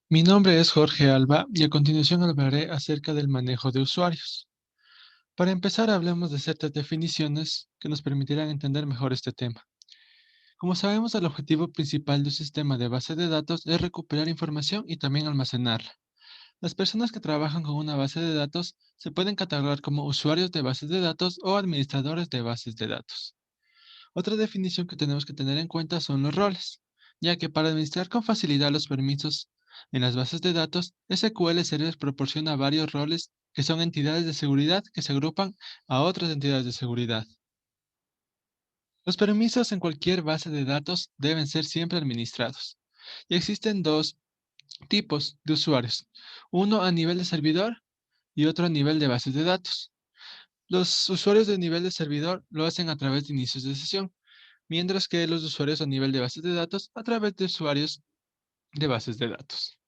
Mi nombre es Jorge Alba y a continuación hablaré acerca del manejo de usuarios. Para empezar, hablemos de ciertas definiciones que nos permitirán entender mejor este tema. Como sabemos, el objetivo principal de un sistema de base de datos es recuperar información y también almacenarla. Las personas que trabajan con una base de datos se pueden catalogar como usuarios de bases de datos o administradores de bases de datos. Otra definición que tenemos que tener en cuenta son los roles, ya que para administrar con facilidad los permisos en las bases de datos, SQL Server proporciona varios roles que son entidades de seguridad que se agrupan a otras entidades de seguridad. Los permisos en cualquier base de datos deben ser siempre administrados. Y existen dos tipos de usuarios, uno a nivel de servidor y otro a nivel de bases de datos. Los usuarios de nivel de servidor lo hacen a través de inicios de sesión, mientras que los usuarios a nivel de bases de datos a través de usuarios de bases de datos.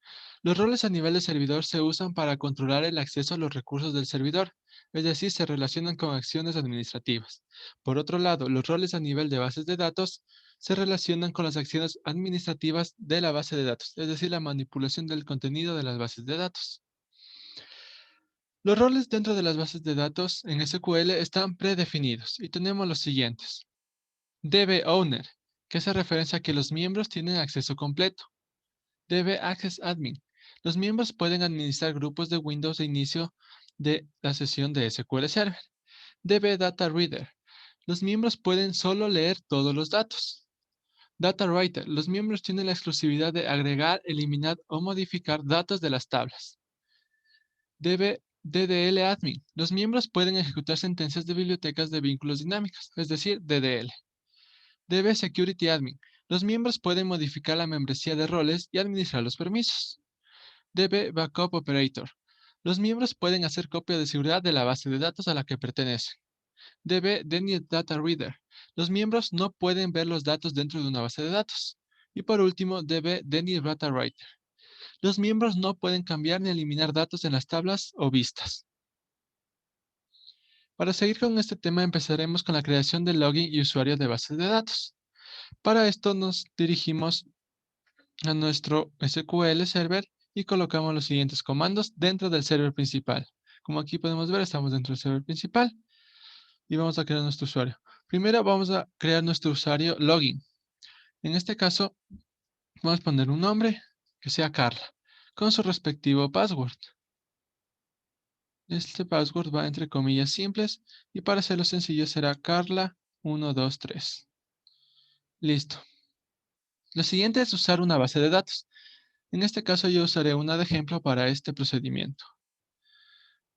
Los roles a nivel de servidor se usan para controlar el acceso a los recursos del servidor, es decir, se relacionan con acciones administrativas. Por otro lado, los roles a nivel de bases de datos se relacionan con las acciones administrativas de la base de datos, es decir, la manipulación del contenido de las bases de datos. Los roles dentro de las bases de datos en SQL están predefinidos y tenemos los siguientes. DB Owner, que hace referencia a que los miembros tienen acceso completo. DB Access Admin. Los miembros pueden administrar grupos de Windows de inicio de la sesión de SQL Server. DB Data Reader. Los miembros pueden solo leer todos los datos. Data Writer. Los miembros tienen la exclusividad de agregar, eliminar o modificar datos de las tablas. DDL Admin. Los miembros pueden ejecutar sentencias de bibliotecas de vínculos dinámicas, es decir, DDL. DB Security Admin. Los miembros pueden modificar la membresía de roles y administrar los permisos. DB Backup Operator. Los miembros pueden hacer copia de seguridad de la base de datos a la que pertenecen. DB Denied Data Reader. Los miembros no pueden ver los datos dentro de una base de datos. Y por último, DB Denied Data Writer. Los miembros no pueden cambiar ni eliminar datos en las tablas o vistas. Para seguir con este tema empezaremos con la creación de login y usuario de bases de datos. Para esto nos dirigimos a nuestro SQL Server y colocamos los siguientes comandos dentro del server principal. Como aquí podemos ver, estamos dentro del server principal y vamos a crear nuestro usuario. Primero vamos a crear nuestro usuario login. En este caso, vamos a poner un nombre que sea Carla, con su respectivo password. Este password va entre comillas simples y para hacerlo sencillo será Carla123. Listo. Lo siguiente es usar una base de datos. En este caso yo usaré una de ejemplo para este procedimiento.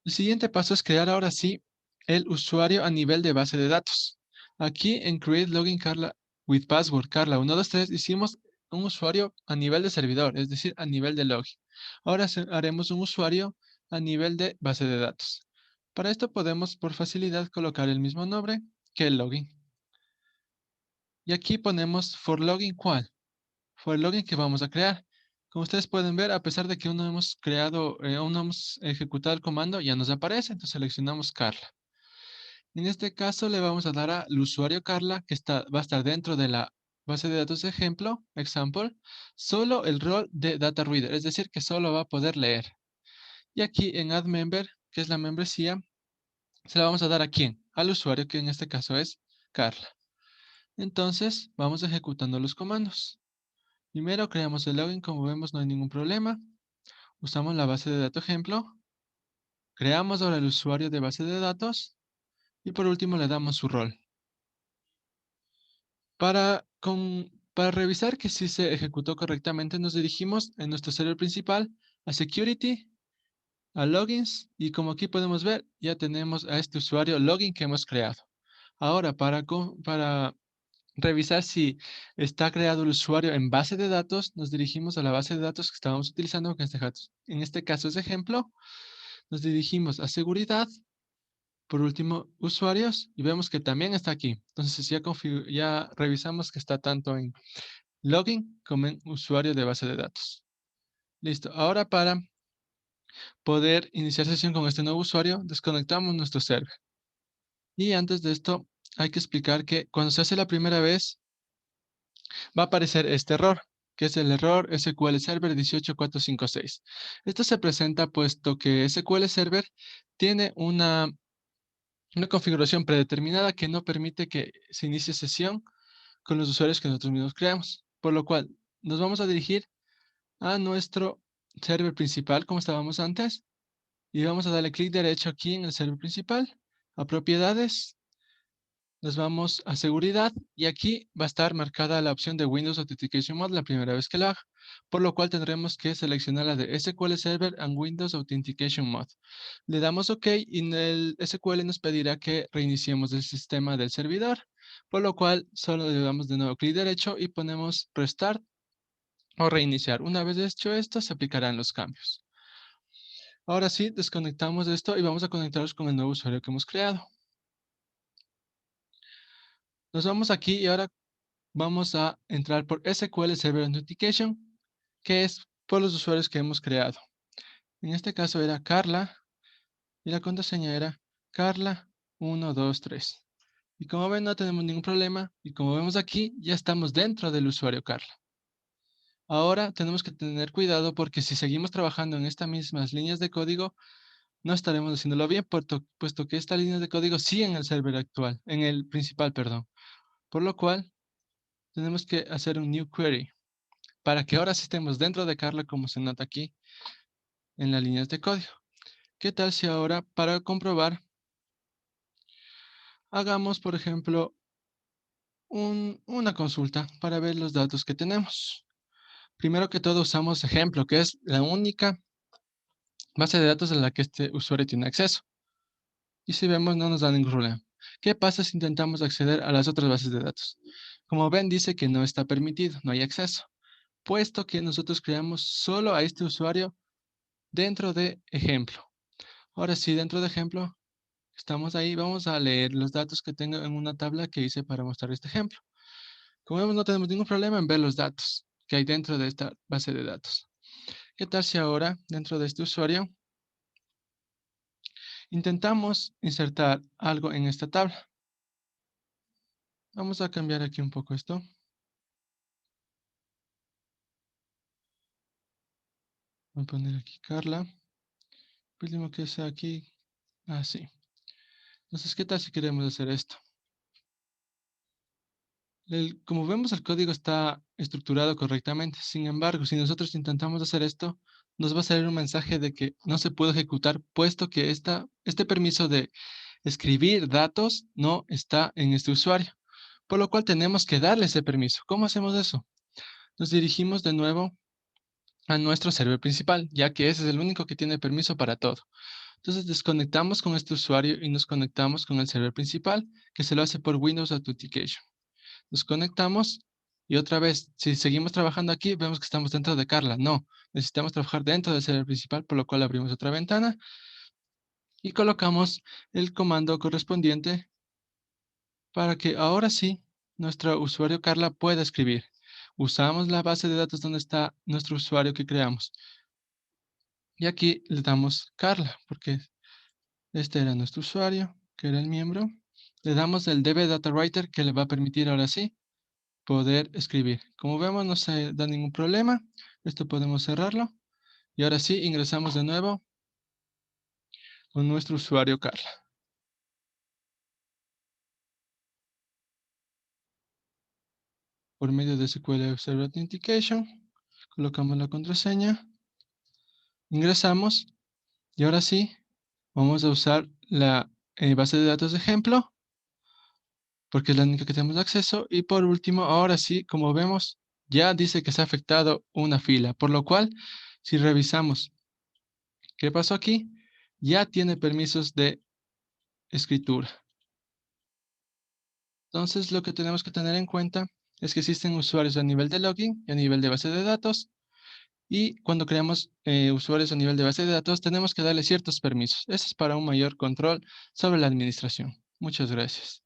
El siguiente paso es crear ahora sí el usuario a nivel de base de datos. Aquí en Create Login Carla with Password Carla123 hicimos un usuario a nivel de servidor, es decir, a nivel de login. Ahora haremos un usuario a nivel de base de datos. Para esto podemos por facilidad colocar el mismo nombre que el login. Y aquí ponemos for login cual, for el login que vamos a crear. Como ustedes pueden ver, a pesar de que aún no hemos creado, aún no hemos ejecutado el comando, ya nos aparece. Entonces seleccionamos Carla. En este caso le vamos a dar al usuario Carla, que va a estar dentro de la base de datos de ejemplo, example, solo el rol de data reader, es decir, que solo va a poder leer. Y aquí en add member, que es la membresía, se la vamos a dar a quién, al usuario, que en este caso es Carla. Entonces vamos ejecutando los comandos. Primero creamos el login, como vemos no hay ningún problema. Usamos la base de datos ejemplo. Creamos ahora el usuario de base de datos. Y por último le damos su rol. Para revisar que sí se ejecutó correctamente, nos dirigimos en nuestro server principal a Security, a Logins. Y como aquí podemos ver, ya tenemos a este usuario login que hemos creado. Ahora, para revisar si está creado el usuario en base de datos, nos dirigimos a la base de datos que estábamos utilizando, que en este caso es ejemplo. Nos dirigimos a seguridad, por último usuarios, y vemos que también está aquí. Entonces ya revisamos que está tanto en login como en usuario de base de datos. Listo. Ahora para poder iniciar sesión con este nuevo usuario, desconectamos nuestro server. Y antes de esto, hay que explicar que cuando se hace la primera vez, va a aparecer este error. que es el error SQL Server 18456. Esto se presenta puesto que SQL Server tiene una configuración predeterminada que no permite que se inicie sesión con los usuarios que nosotros mismos creamos, por lo cual nos vamos a dirigir a nuestro server principal como estábamos antes y vamos a darle clic derecho aquí en el server principal, a propiedades, nos vamos a seguridad y aquí va a estar marcada la opción de Windows Authentication Mode la primera vez que lo haga, por lo cual tendremos que seleccionar la de SQL Server and Windows Authentication Mode. Le damos OK y en el SQL nos pedirá que reiniciemos el sistema del servidor, por lo cual solo le damos de nuevo clic derecho y ponemos Restart o reiniciar. Una vez hecho esto, se aplicarán los cambios. Ahora sí, desconectamos esto y vamos a conectarnos con el nuevo usuario que hemos creado. Nos vamos aquí y ahora vamos a entrar por SQL Server Authentication, que es por los usuarios que hemos creado. En este caso era Carla y la contraseña era Carla123. Y como ven, no tenemos ningún problema. Y como vemos aquí, ya estamos dentro del usuario Carla. Ahora tenemos que tener cuidado porque si seguimos trabajando en estas mismas líneas de código, no estaremos haciéndolo bien, puesto que estas líneas de código siguen en el server actual, en el principal, perdón. Por lo cual, tenemos que hacer un new query para que ahora sí estemos dentro de Carla, como se nota aquí en las líneas de código. ¿Qué tal si ahora, para comprobar, hagamos, por ejemplo, una consulta para ver los datos que tenemos? Primero que todo usamos ejemplo, que es la única base de datos a la que este usuario tiene acceso. Y si vemos, no nos da ningún problema. ¿Qué pasa si intentamos acceder a las otras bases de datos? Como ven, dice que no está permitido, no hay acceso, puesto que nosotros creamos solo a este usuario dentro de ejemplo. Ahora sí, dentro de ejemplo, estamos ahí, vamos a leer los datos que tengo en una tabla que hice para mostrar este ejemplo. Como vemos, no tenemos ningún problema en ver los datos que hay dentro de esta base de datos. ¿Qué tal si ahora, dentro de este usuario, intentamos insertar algo en esta tabla? Vamos a cambiar aquí un poco esto. Voy a poner aquí Carla. Último que sea aquí, así. Entonces, ¿qué tal si queremos hacer esto? Como vemos, el código está estructurado correctamente. Sin embargo, si nosotros intentamos hacer esto, nos va a salir un mensaje de que no se puede ejecutar, puesto que este permiso de escribir datos no está en este usuario. Por lo cual tenemos que darle ese permiso. ¿Cómo hacemos eso? Nos dirigimos de nuevo a nuestro server principal, ya que ese es el único que tiene permiso para todo. Entonces desconectamos con este usuario y nos conectamos con el server principal, que se lo hace por Windows Authentication. Nos conectamos y otra vez, si seguimos trabajando aquí, vemos que estamos dentro de Carla. No, necesitamos trabajar dentro del server principal, por lo cual abrimos otra ventana y colocamos el comando correspondiente para que ahora sí nuestro usuario Carla pueda escribir. Usamos la base de datos donde está nuestro usuario que creamos. Y aquí le damos Carla, porque este era nuestro usuario, que era el miembro. Le damos el DB Data Writer que le va a permitir ahora sí poder escribir. Como vemos, no se da ningún problema. Esto podemos cerrarlo. Y ahora sí, ingresamos de nuevo con nuestro usuario Carla. Por medio de SQL Server Authentication, colocamos la contraseña, ingresamos y ahora sí, vamos a usar la base de datos de ejemplo, porque es la única que tenemos acceso. Y por último, ahora sí, como vemos, ya dice que se ha afectado una fila, por lo cual, si revisamos qué pasó aquí, ya tiene permisos de escritura. Entonces, lo que tenemos que tener en cuenta es que existen usuarios a nivel de login y a nivel de base de datos. Y cuando creamos usuarios a nivel de base de datos, tenemos que darle ciertos permisos. Eso es para un mayor control sobre la administración. Muchas gracias.